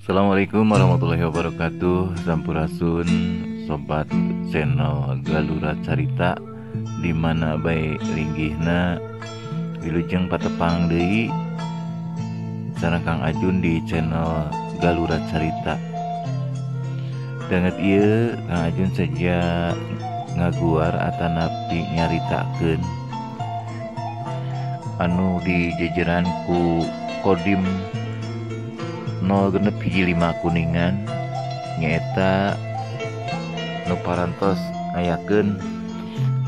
Assalamualaikum warahmatullahi wabarakatuh. Sampurasun sobat channel Galura Carita dimana baik linggihna wilujeng patepang deui sareng Kang Ajun di channel Galura Carita. Danget ieu Kang Ajun saja ngaguar atanapi nyaritakeun anu di jajaran ku Kodim 0 hiji 5 Kuningan nyaeta nu parantos ngayakeun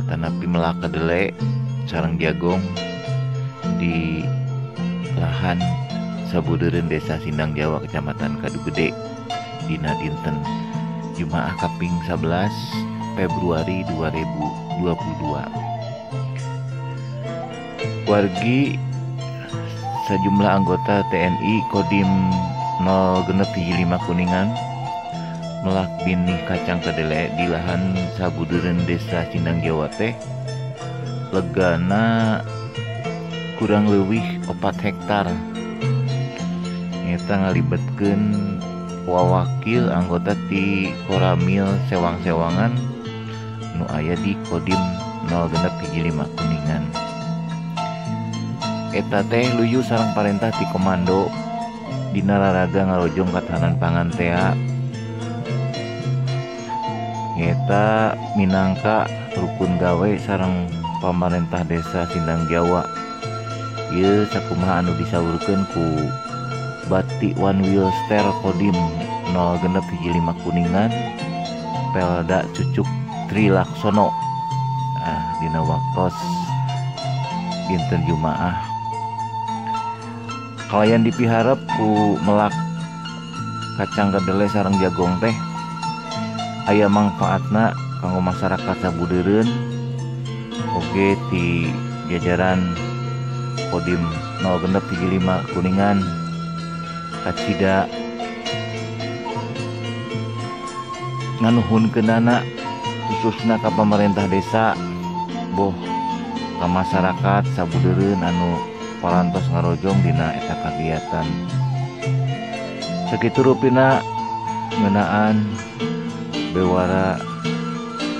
atanapi melaka dele sareng jagong di lahan sabudeureun Desa Sindang Jawa Kecamatan Kadugede dina dinten Jumaah kaping 11 Februari 2022. Wargi sejumlah anggota TNI Kodim 0 hiji 5 Kuningan melak binih kacang kedele di lahan sabudeureun Desa Sindang Jawa teh legana kurang leuwih 4 hektar nyata ngalibetkeun wawakil anggota ti Koramil Sewang-Sewangan nu aya di Kodim 0 hiji 5 Kuningan. Eta teh luyu sareng parentah ti komando dina raraga ngarojong katahanan pangan tea nyata minangka rukun gawe sareng pamarentah Desa Sindang Jawa. Ieu sakumaha anu disaurkeun ku Bati One Wheel Ster Kodim 0 hiji 5 Kuningan Pelda Cucuk Trilaksono dina waktos dinten Jumaah kalayan dipiharep ku melak kacang kedele sareng jagong teh aya mangfaatna kanggo masyarakat sabudeureun oge ti jajaran Kodim 0 hiji 5 Kuningan kacida nganuhunkeunana khususna ka pamarentah desa boh ka masyarakat sabudeureun anu parantos ngarojong dina eta kagiatan. Sakitu rupina ngeunaan bewara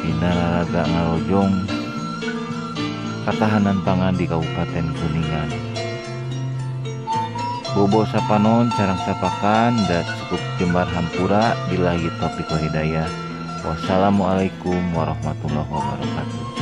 dina raraga ngarojong katahanan pangan di Kabupaten Kuningan. Bobo sapanon carang sapakan dan cukup jembar hampura billahi taufiq wal hidayah. Wassalamualaikum warahmatullahi wabarakatuh.